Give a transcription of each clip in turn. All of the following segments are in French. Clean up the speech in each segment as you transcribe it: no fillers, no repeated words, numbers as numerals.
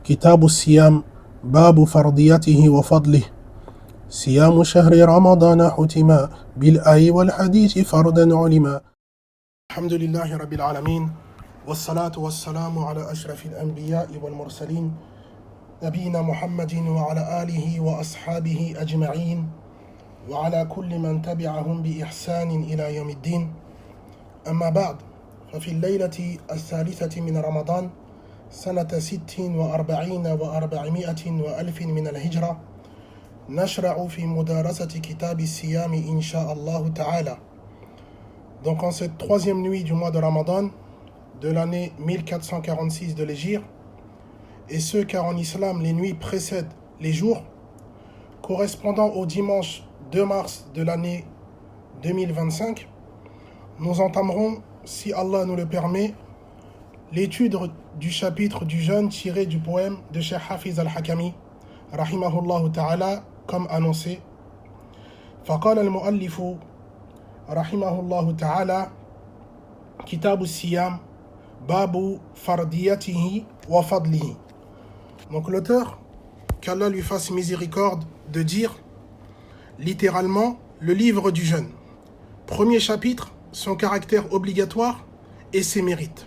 كتاب الصيام باب فرضيته وفضله صيام شهر رمضان حتما بالآي والحديث فردا علما. الحمد لله رب العالمين والصلاة والسلام على أشرف الأنبياء والمرسلين نبينا محمد وعلى آله وأصحابه أجمعين وعلى كل من تبعهم بإحسان إلى يوم الدين. أما بعد، ففي الليلة الثالثة من رمضان سنة 46 و400 وألف من الهجرة نشرع في مدارسة كتاب الصيام إن شاء الله تعالى. Donc en cette troisième nuit du mois de Ramadan de l'année 1446 de l'Hégire, et ce car en islam les nuits précèdent les jours, correspondant au dimanche 2 mars de l'année 2025, nous entamerons, si Allah nous le permet, l'étude du chapitre du jeûne tiré du poème de Cheikh Hafiz al-Hakami, rahimahullah ta'ala, comme annoncé. فقال المؤلف رحمه الله تعالى كتاب الصيام باب فرديته وفضله. Donc l'auteur, qu'Allah lui fasse miséricorde, de dire littéralement le livre du jeûne. Premier chapitre, son caractère obligatoire et ses mérites.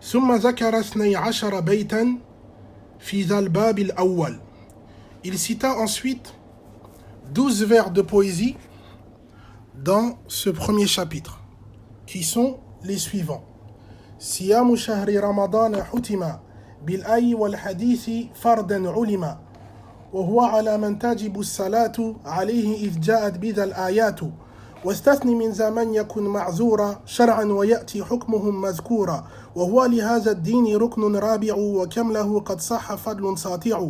ثم ذكر 12 بيتا في ذا الباب الأول. Il cita ensuite 12 vers de poésie dans ce premier chapitre, qui sont les suivants. صيام شهر رمضان حتما بالآي والحديث فردا علما وهو على من تجب الصلاة عليه إذ جاءت بذا الآيات واستثني من زمن يكن معذورا شرعا ويأتي حكمهم مذكورا وهو لهذا الدين ركن رابع وكم له قد صح فضل ساطع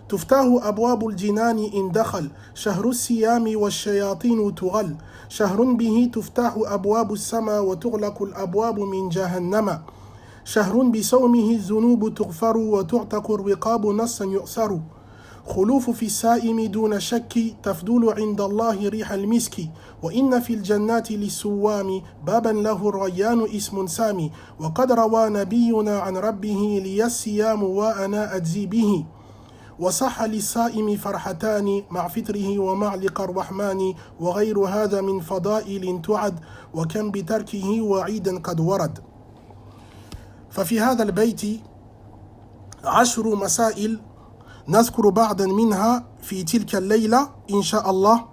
تفتاه أبواب الجنان إن دخل شهر الصيام والشياطين تغل شهر به تفتح أبواب السماء وتغلق الأبواب من جهنم شهر بصومه الذنوب تغفر وتعتق الرقاب نصا يؤسر خلوف في السائم دون شك تفضل عند الله ريح المسك وإن في الجنات للسوام بابا له الريان اسم سامي وقد روى نبينا عن ربه لي الصيام وأنا أجزي به وصح للصائم فرحتان مع فطره ومع لقى الرحمن وغير هذا من فضائل تعد وكم بتركه وعيدا قد ورد. ففي هذا البيت 10 مسائل نذكر بعضا منها في تلك الليلة إن شاء الله،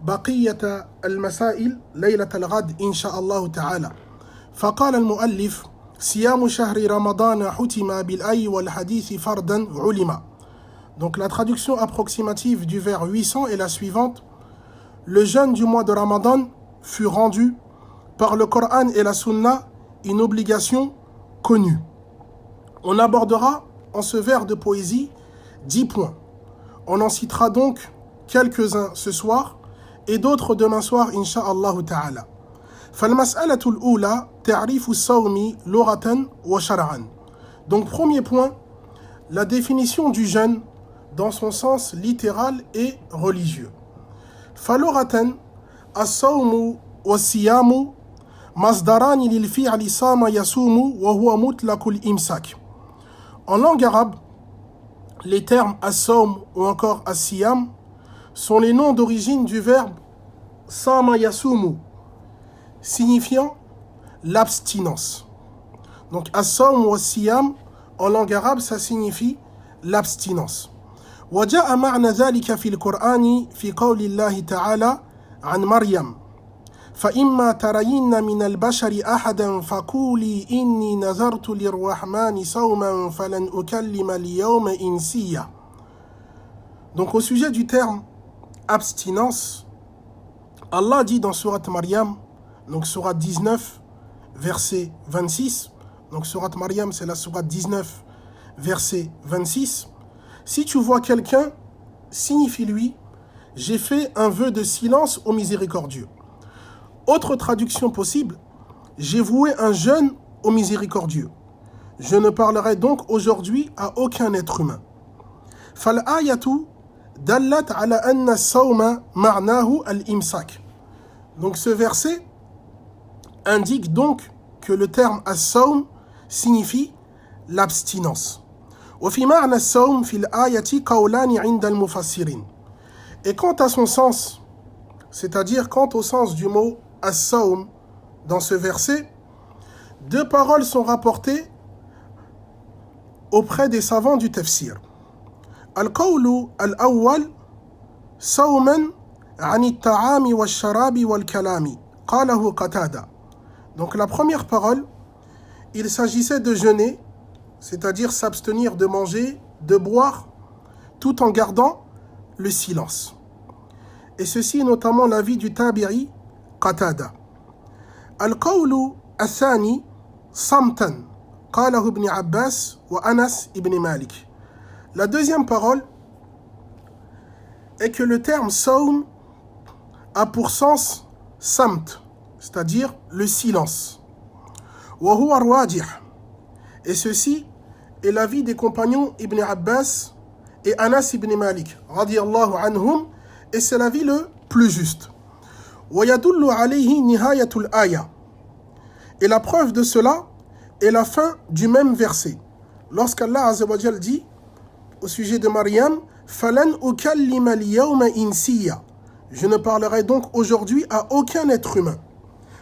وبقية المسائل ليلة الغد إن شاء الله تعالى. فقال المؤلف صيام شهر رمضان حتما بالآي والحديث فردا علما. Donc la traduction approximative du vers 800 est la suivante. Le jeûne du mois de Ramadan fut rendu par le Coran et la Sunna une obligation connue. On abordera en ce vers de poésie 10 points. On en citera donc quelques-uns ce soir et d'autres demain soir incha'Allah ta'ala. فالمسألة الأولى تعريف الصوم لغة وشرعا. Donc premier point, la définition du jeûne dans son sens littéral et religieux. فلغة الصوم والصيام مصدران للفعل صام يصوم وهو مطلق الإمساك. En langue arabe, les termes as-sawm ou encore as-siyam sont les noms d'origine du verbe sama yasumu, signifiant l'abstinence. Donc as-sawm ou as-siyam en langue arabe, ça signifie l'abstinence. وجاء معنى ذلك في القرآن في قول الله تعالى عن مريم فإما ترين من البشر أحدا فقولي إني نذرت للرحمن صوما فلن أكلم اليوم إنسيا. Donc au sujet du terme abstinence, Allah dit dans Surat Maryam, donc Surat 19, verset 26, donc Surat Maryam c'est la Surat 19, verset 26, si tu vois quelqu'un, signifie-lui, j'ai fait un vœu de silence au miséricordieux. Autre traduction possible, j'ai voué un jeûne au miséricordieux. Je ne parlerai donc aujourd'hui à aucun être humain. فالآية دلت على أن الصوم معناه الإمساك. Donc ce verset indique donc que le terme as-sawm signifie l'abstinence. وفي معنى الصوم في الآية قولان عند المفسرين. Et quant à son sens, c'est-à-dire quant au sens du mot as-sawm dans ce verset, deux paroles sont rapportées auprès des savants du tafsir. Al-qawlu al-awwal sawman عن الطعام والشراب والكلام قاله قتادة. Donc la première parole, il s'agissait de jeûner, c'est-à-dire s'abstenir de manger, de boire, tout en gardant le silence. Et ceci est notamment l'avis du tabi'i Qatada. Al-qawlu al-thani samtan قاله ابن عباس وأنس ibn Malik. La deuxième parole est que le terme sawm a pour sens samt, c'est-à-dire le silence. وهو الراجح. Et ceci est l'avis des compagnons Ibn Abbas et Anas ibn Malik, radiyallahu anhum, et c'est l'avis le plus juste. ويدل عليه نهاية الآية. Et la preuve de cela est la fin du même verset. Lorsqu'Allah Azza wa Jal dit au sujet de Maryam, فَلَنْ أُكَلِّمَ الْيَوْمَ إِنْسِيًّا. Je ne parlerai donc aujourd'hui à aucun être humain.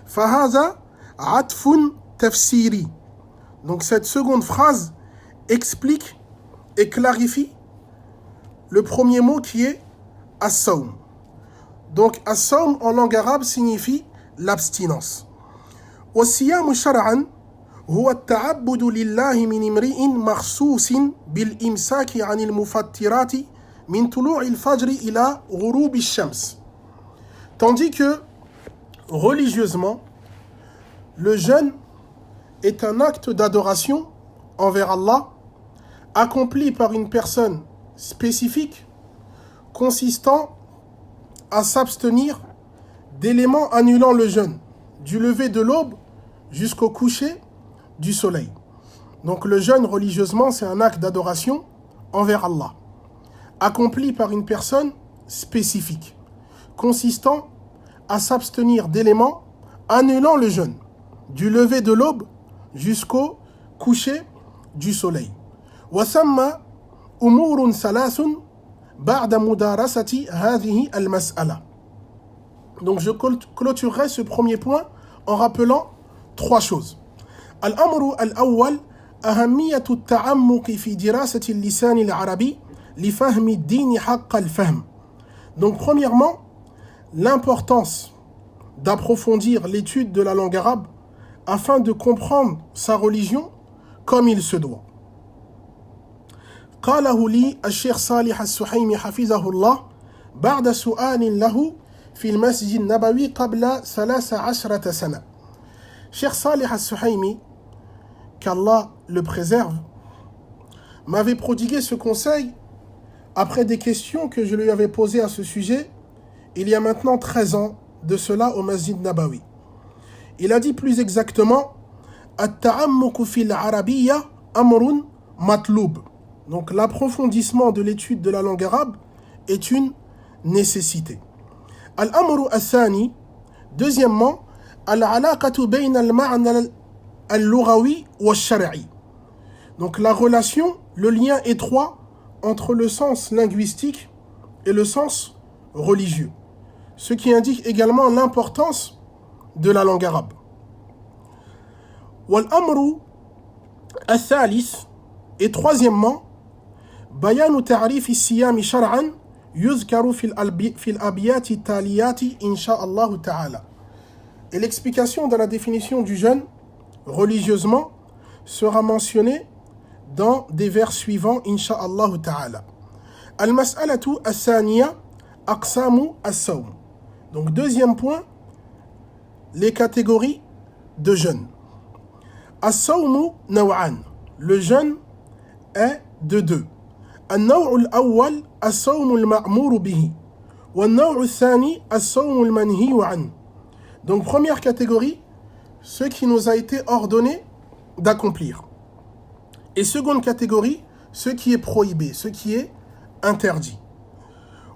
فَهَذَا عَطْفٌ تَفْسِيرِي. Donc cette seconde phrase explique et clarifie le premier mot qui est as-sawm. Donc as-sawm en langue arabe signifie l'abstinence. وَالصِّيَامُ شَرْعًا هو التعبد لله من امرئ مخصوص بالإمساك عن المفطرات من طلوع الفجر إلى غروب الشمس. Tandis que religieusement, le jeûne est un acte d'adoration envers Allah accompli par une personne spécifique consistant à s'abstenir d'éléments annulant le jeûne, du lever de l'aube jusqu'au coucher du soleil. Donc le jeûne religieusement, c'est un acte d'adoration envers Allah, accompli par une personne spécifique, consistant à s'abstenir d'éléments annulant le jeûne, du lever de l'aube jusqu'au coucher du soleil. وثم أمور ثلاث بعد مدارسة هذه المسألة. Donc je clôturerai ce premier point en rappelant trois choses. الأمر الأول أهمية التعمق في دراسة اللسان العربي لفهم الدين حق الفهم. Donc premièrement, l'importance d'approfondir l'étude de la langue arabe afin de comprendre sa religion comme il se doit. قاله لي الشيخ صالح السحيمي حفظه الله بعد سؤال له في المسجد النبوي قبل 13 سنة. Cheikh Salih al-Suhaymi, qu'Allah le préserve, m'avait prodigué ce conseil après des questions que je lui avais posées à ce sujet il y a maintenant 13 ans de cela au Masjid Nabawi. Il a dit plus exactement At-ta'ammuku fil arabiyya amrun matlub. Donc l'approfondissement de l'étude de la langue arabe est une nécessité. Al-amru al-thani, deuxièmement, al-alaqatu bayna al-ma'na al-lughawi wa al-shar'i. Donc la relation, le lien étroit entre le sens linguistique et le sens religieux. Ce qui indique également l'importance de la langue arabe. Wal-amru al-thalith, et troisièmement, bayanu ta'rif as-siyam shar'an yuzkaru fil abiyati taliyati insha'Allah ta'ala. Et l'explication de la définition du jeûne religieusement sera mentionnée dans des vers suivants insha'Allah ta'ala. Al-mas'alatu as-thaniya aqsamu as-sawm. Donc deuxième point, les catégories de jeûne. As-sawmu naw'an. Le jeûne est de deux. النوع الأول الصوم المأمور به والنوع الثاني الصوم المنهي عنه. Donc première catégorie, ce qui nous a été ordonné d'accomplir. Et seconde catégorie, ce qui est prohibé, ce qui est interdit.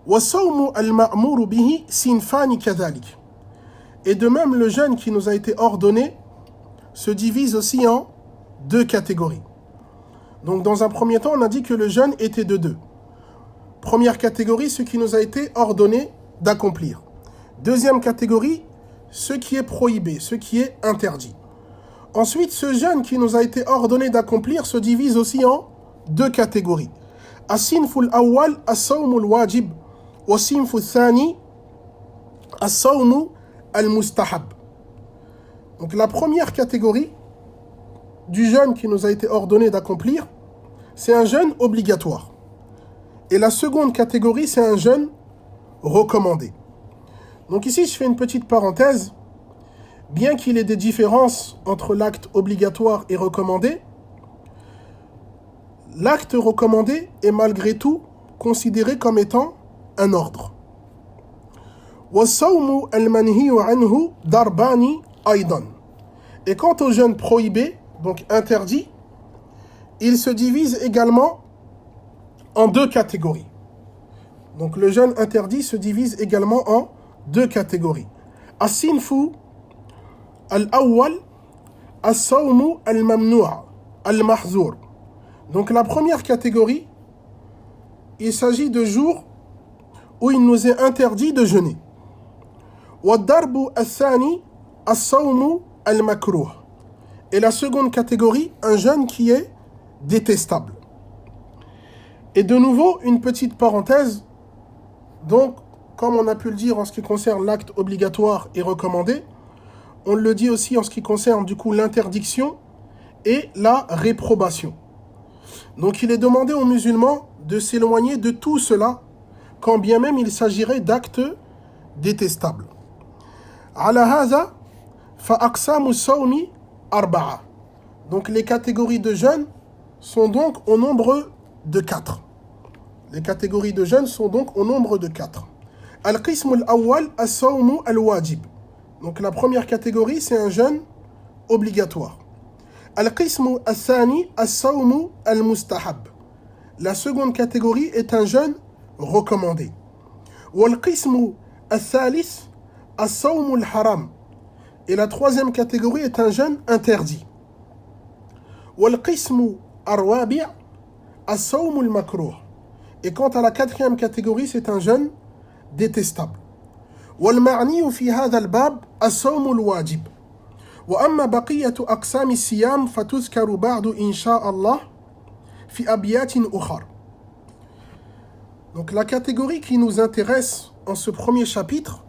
والصوم المأمور به صنفان كذلك. Et de même, le jeûne qui nous a été ordonné se divise aussi en deux catégories. Donc dans un premier temps, on a dit que le jeûne était de deux. Première catégorie, ce qui nous a été ordonné d'accomplir. Deuxième catégorie, ce qui est prohibé, ce qui est interdit. Ensuite, ce jeûne qui nous a été ordonné d'accomplir se divise aussi en deux catégories. As-sinful awwal, as-sawmul wajib, wa sinful thani, as-sawmu al-mustahab. Donc la première catégorie du jeûne qui nous a été ordonné d'accomplir, c'est un jeûne obligatoire. Et la seconde catégorie, c'est un jeûne recommandé. Donc ici, je fais une petite parenthèse. Bien qu'il y ait des différences entre l'acte obligatoire et recommandé, l'acte recommandé est malgré tout considéré comme étant un ordre. وَالصَّوْمُ الْمَنْهِيُ عَنْهُ دَرْبَانِ أَيْضًا. Et quant au jeûne prohibé, donc interdit, il se divise également en deux catégories. Donc le jeûne interdit se divise également en deux catégories. As-sinfu al-awwal, as-sawmu al-mamnu' al-mahzour. Donc la première catégorie, il s'agit de jours où il nous est interdit de jeûner. Wa-darbu al-thani, as-sawmu al-makruh. Et la seconde catégorie, un jeûne qui est détestable. Et de nouveau, une petite parenthèse. Donc, comme on a pu le dire en ce qui concerne l'acte obligatoire et recommandé, on le dit aussi en ce qui concerne du coup l'interdiction et la réprobation. Donc il est demandé aux musulmans de s'éloigner de tout cela, quand bien même il s'agirait d'actes détestables. Ala hadha fa aqsamu sawmi arba'a. Donc les catégories de jeûne sont donc au nombre de 4. Les catégories de jeûne sont donc au nombre de 4. Al-qism al-awwal as-sawmu al-wajib. Donc la première catégorie, c'est un jeûne obligatoire. Al-qism al-thani as-sawmu al-mustahab. La seconde catégorie est un jeûne recommandé. Wal-qism al-thalith as-sawmu al-haram. Et la troisième catégorie est un jeûne interdit. Wal-qism ar-rabi' as-sawmu al-makruh. Et quant à la quatrième catégorie, c'est un jeûne détestable. والمعني في هذا الباب الصوم الواجب وأما بقية أقسام الصيام فتذكر بعد إن شاء الله في أبيات أخرى. Donc la catégorie qui nous intéresse en ce premier chapitre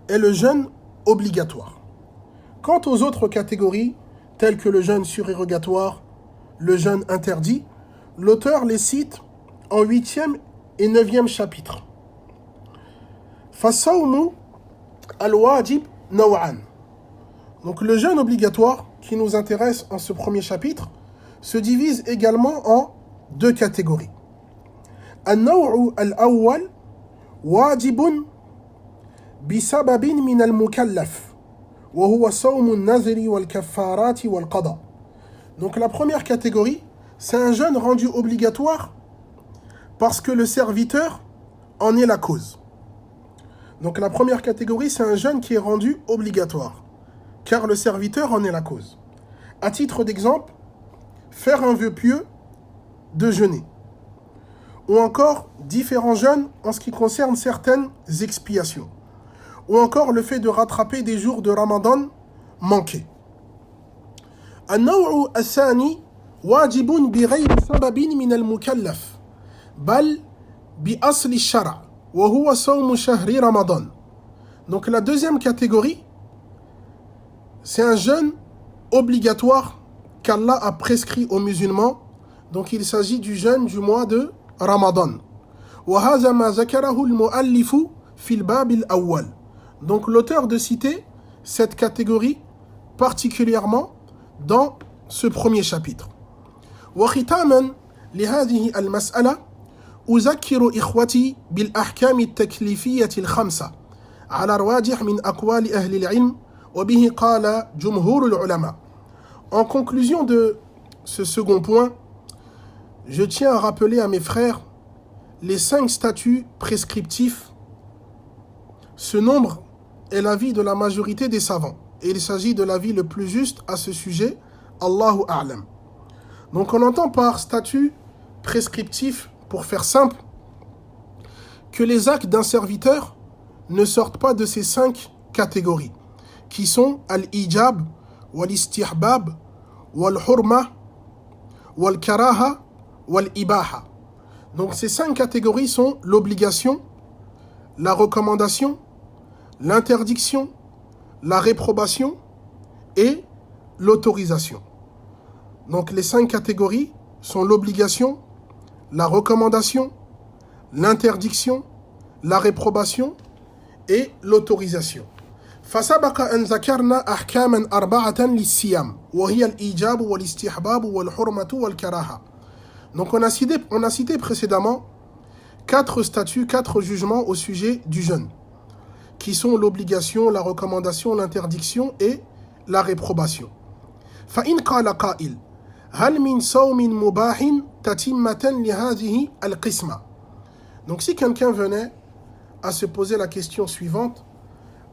est le jeûne obligatoire. Quant aux autres catégories, telles que le jeûne surérogatoire, le jeûne interdit, l'auteur les cite en 8e et 9e chapitre. فَالصَّوْمُ الْوَاجِبْ نَوْعًا. Donc le jeûne obligatoire qui nous intéresse en ce premier chapitre se divise également en deux catégories. النوع الأول واجب بسبب من المكلف وهو صوم النذر والكفارات والقضاء. Donc la première catégorie, c'est un jeûne rendu obligatoire parce que le serviteur en est la cause. Donc la première catégorie, c'est un jeûne qui est rendu obligatoire, car le serviteur en est la cause. À titre d'exemple, faire un vœu pieux de jeûner, ou encore différents jeûnes en ce qui concerne certaines expiations, ou encore le fait de rattraper des jours de Ramadan manqués. النوع الثاني واجب بغير سبب من المكلف بل بأصل الشرع وهو صوم شهر رمضان. Donc la deuxième catégorie, c'est un jeûne obligatoire qu'Allah a prescrit aux musulmans. Donc il s'agit du jeûne du mois de Ramadan. وهذا ما ذكره المؤلف في الباب الأول. Donc l'auteur de citer cette catégorie particulièrement dans ce premier chapitre. وختاما لهذه المسألة أذكر إخوتي بالأحكام التكليفية الخمسة على الراجح من أقوال أهل العلم وبه قال جمهور العلماء. En conclusion de ce second point, je tiens à rappeler à mes frères les 5 statuts prescriptifs. Ce nombre est l'avis de la majorité des savants et il s'agit de l'avis le plus juste à ce sujet, Allahu A'lam. Donc on entend par statut prescriptif, pour faire simple, que les actes d'un serviteur ne sortent pas de ces 5 catégories, qui sont al-ijab, wal-istihbab, wal-hurma, wal-karaha, wal-ibaha. Donc ces 5 catégories sont l'obligation, la recommandation, l'interdiction, la réprobation et l'autorisation. Donc les 5 catégories sont l'obligation, la recommandation, l'interdiction, la réprobation et l'autorisation. فسبق أن ذكرنا أحكاما أربعة للصيام وهي الإيجاب والاستحباب والحرمة والكراهة. Donc on a cité précédemment 4 statuts, 4 jugements au sujet du jeûne, qui sont l'obligation, la recommandation, l'interdiction et la réprobation. فإن قال قائل هل من صوم مباح تتمة لهذه القسمة. Donc si quelqu'un venait à se poser la question suivante,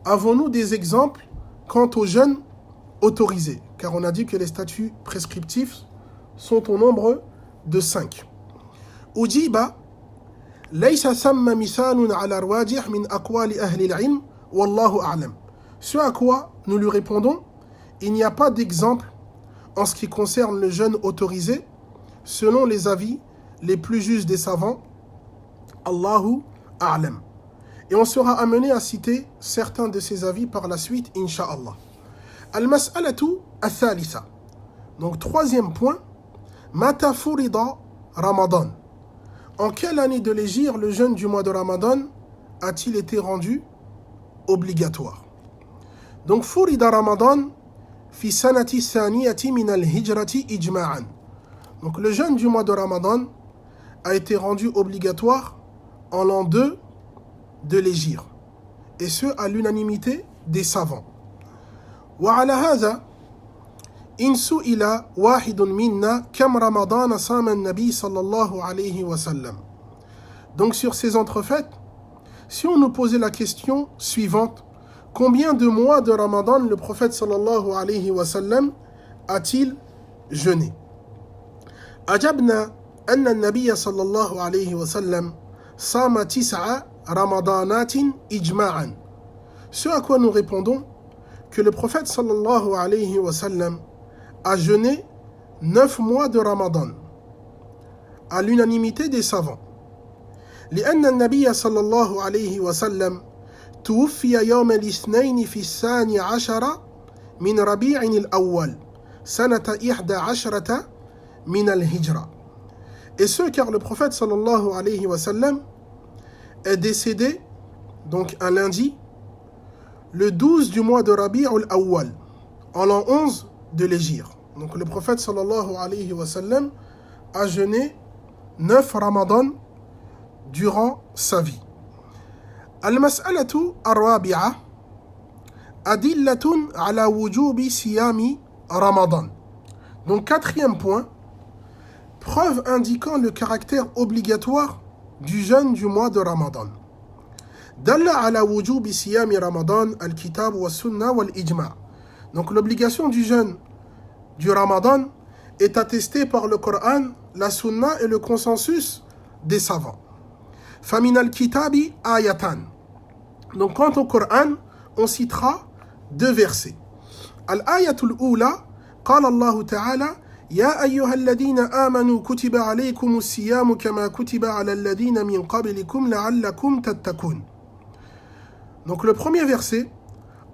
avons-nous des exemples quant au jeûne autorisé? Car on a dit que les statuts prescriptifs sont au nombre de 5. Ujiba laysa thamma mithalun ala rwajih min aqwali ahli al-ilm wallahu a'lam. Ce à quoi nous lui répondons, il n'y a pas d'exemple en ce qui concerne le jeûne autorisé selon les avis les plus justes des savants. Allahu a'lam. Et on sera amené à citer certains de ces avis par la suite, incha'Allah. Al-mas'alatu al-thalitha. Donc, 3e point. Mata furida Ramadan. En quelle année de l'hégire le jeûne du mois de Ramadan a-t-il été rendu obligatoire? Donc, furida Ramadan fi sanati thaniyati min al-hijrati ijma'an. Donc, le jeûne du mois de Ramadan a été rendu obligatoire en l'an 2 de l'hégire, et ce à l'unanimité des savants. وعلى هذا إن سئل واحد منا كم رمضان صام النبي صلى الله عليه وسلم. Donc sur ces entrefaites, si on nous posait la question suivante, combien de mois de Ramadan le prophète sallallahu alayhi wa sallam a-t-il jeûné? أجبنا أن النبي صلى الله عليه وسلم صام 9 رمضانات إجماعا. Ce à quoi nous répondons que le prophète sallallahu alayhi wa sallam a jeûné 9 mois de Ramadan à l'unanimité des savants. لأن النبي صلى الله عليه وسلم توفي يوم الاثنين في 12 من ربيع الأول سنة 11 من الهجرة. Et ce car le prophète sallallahu alayhi wa sallam est décédé, donc un lundi, le 12 du mois de Rabi' al-Awwal, en l'an 11 de l'hégire. Donc le prophète sallallahu alayhi wa sallam a jeûné 9 Ramadan durant sa vie. Al-mas'alatu ar-rabi'a adillatun ala wujubi siyami Ramadan. Donc 4e point, preuve indiquant le caractère obligatoire du jeûne du mois de Ramadan. Dalla ala wujubi siyami Ramadan al-kitab wa sunna wal ijma'. Donc l'obligation du jeûne du Ramadan est attestée par le Coran, la sunna et le consensus des savants. Famin al-kitabi ayatan. Donc quant au Coran, on citera 2 versets. Al-ayatul ula, qala Allah ta'ala يا أيها الذين آمنوا كتب عليكم الصيام كما كتب على الذين من قبلكم لعلكم تتقون. Donc le premier verset,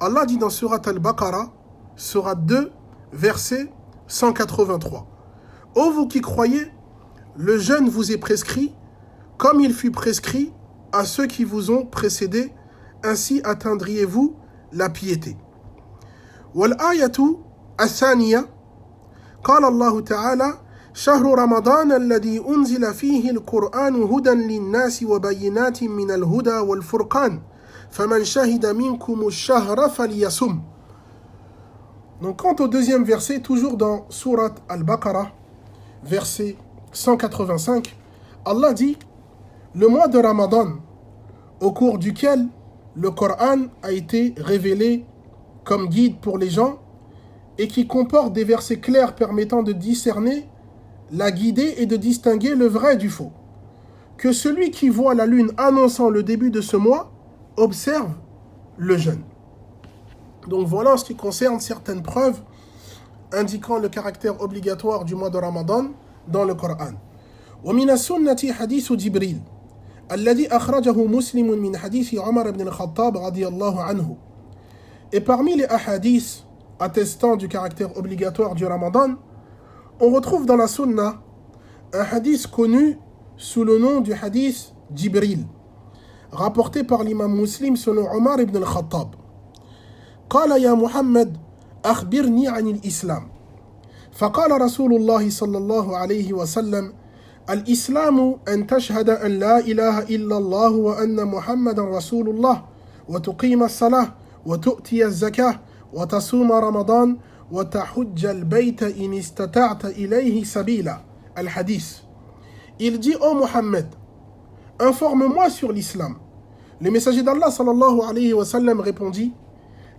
Allah dit dans Surat Al-Baqarah, Surat 2, verset 183. Ô vous qui croyez, le jeûne vous est prescrit comme il fut prescrit à ceux qui vous ont précédés, ainsi atteindriez-vous la piété. Wal-ayatu as-thaniya قال الله تعالى شهر رمضان الذي أنزل فيه القرآن هدى للناس وبينات من الهدى والفرقان فمن شهد منكم الشهر فليصم. Donc quant au 2e verset, toujours dans Surat Al-Baqarah, verset 185, Allah dit le mois de Ramadan au cours duquel le Coran a été révélé comme guide pour les gens et qui comporte des versets clairs permettant de discerner la guider et de distinguer le vrai du faux. Que celui qui voit la lune annonçant le début de ce mois observe le jeûne. Donc voilà en ce qui concerne certaines preuves indiquant le caractère obligatoire du mois de Ramadan dans le Coran. ومن السنة حديث جبريل الذي أخرجه مسلم من حديث عمر بن الخطاب رضي الله عنه. Et parmi les hadiths attestant du caractère obligatoire du Ramadan, on retrouve dans la sunna un hadith connu sous le nom du hadith Jibril, rapporté par l'imam muslim selon Omar ibn al-Khattab. قال يا محمد أخبرني عن الإسلام. فقال رسول الله صلى الله عليه وسلم الإسلام أن تشهد أن لا إله إلا الله وأن محمد رسول الله وتقيم الصلاة وتؤتي الزكاة وتصوم رمضان وتحج البيت إن استطعت إليه سبيلا. Al-Hadith. Il dit: ô Mohammed, informe-moi sur l'islam. Le messager d'Allah sallallahu alayhi wa sallam répondit: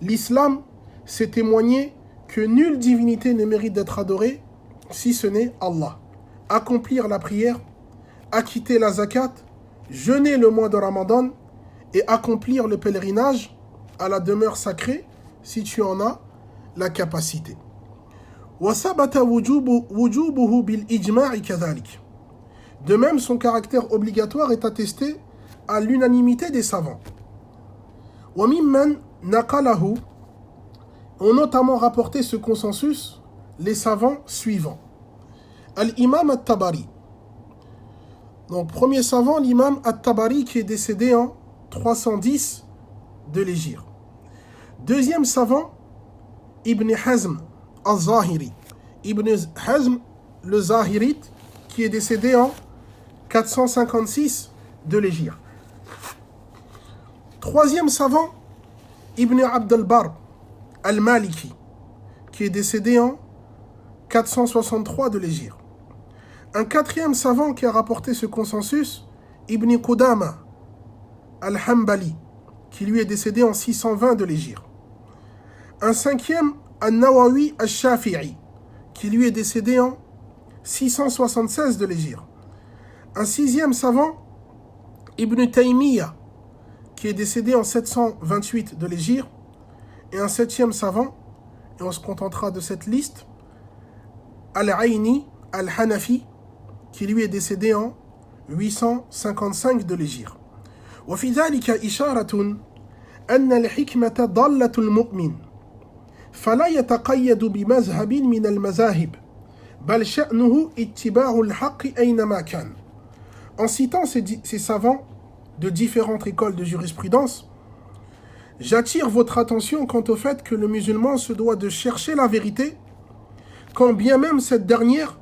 l'islam, c'est témoigner que nulle divinité ne mérite d'être adorée si ce n'est Allah. Accomplir la prière, acquitter la zakat, jeûner le mois de Ramadan et accomplir le pèlerinage à la demeure sacrée si tu en as la capacité. وَثَبَتَ وُجُوبُهُ بِالْإِجْمَاعِ كَذَلِكَ. De même, son caractère obligatoire est attesté à l'unanimité des savants. وَمِمَّنْ نَقَلَهُ. Ont notamment rapporté ce consensus les savants suivants. Al-Imam At-Tabari. Donc, premier savant, l'imam At-Tabari, qui est décédé en 310 de l'Hégire. Deuxième savant, Ibn Hazm al-Zahiri. Ibn Hazm le Zahirite, qui est décédé en 456 de l'Hégire. Troisième savant, Ibn Abd al-Barr al-Maliki, qui est décédé en 463 de l'Hégire. Un quatrième savant qui a rapporté ce consensus, Ibn Qudama al-Hanbali, qui lui est décédé en 620 de l'Hégire. Un cinquième, An-Nawawi al-Shafi'i, qui lui est décédé en 676 de l'Hégire. Un sixième savant, Ibn Taymiyyah, qui est décédé en 728 de l'Hégire. Et un septième savant, et on se contentera de cette liste, Al-Aini al-Hanafi, qui lui est décédé en 855 de l'Hégire. وفي ذلك إشارة أن الحكمة ضالة المؤمن فلا يتقيد بمذهب من المذاهب بل شأنه اتباع الحق أينما كان. En citant ces savants de différentes écoles de jurisprudence, j'attire votre attention quant au fait que le musulman se doit de chercher la vérité, quand bien même cette dernière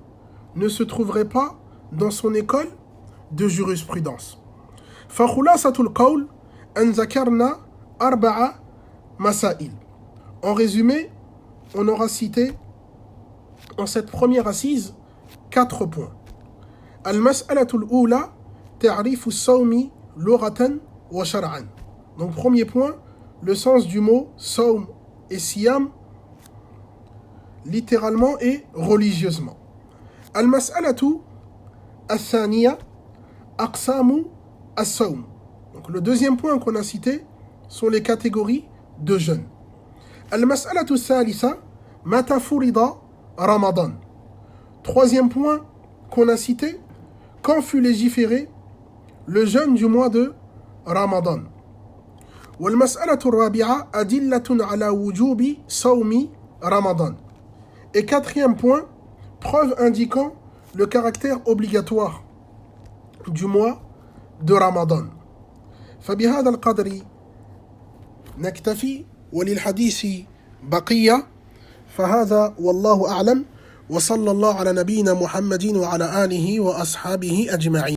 ne se trouverait pas dans son école de jurisprudence. فخلاصة القول أن ذكرنا 4 مسائل. En résumé, on aura cité en cette première assise 4 points. المسألة الأولى تعريف الصوم لغة وشرعا. Donc premier point, le sens du mot saum et siyam, littéralement et religieusement. Al-mas'alatu al-thaniya aqsamu as-saum. Donc le deuxième point qu'on a cité sont les catégories de jeûne. Al-mas'alatu al-thalitha mata furida Ramadan. Troisième point qu'on a cité, quand fut légiféré le jeûne du mois de Ramadan. والمسألة الرابعة أدلة على وجوب صوم رمضان. Et quatrième point, preuve indiquant le caractère obligatoire du mois de Ramadan. فبهذا القدر نكتفي وللحديث بقية فهذا والله أعلم وصلى الله على نبينا محمد وعلى آله وأصحابه أجمعين.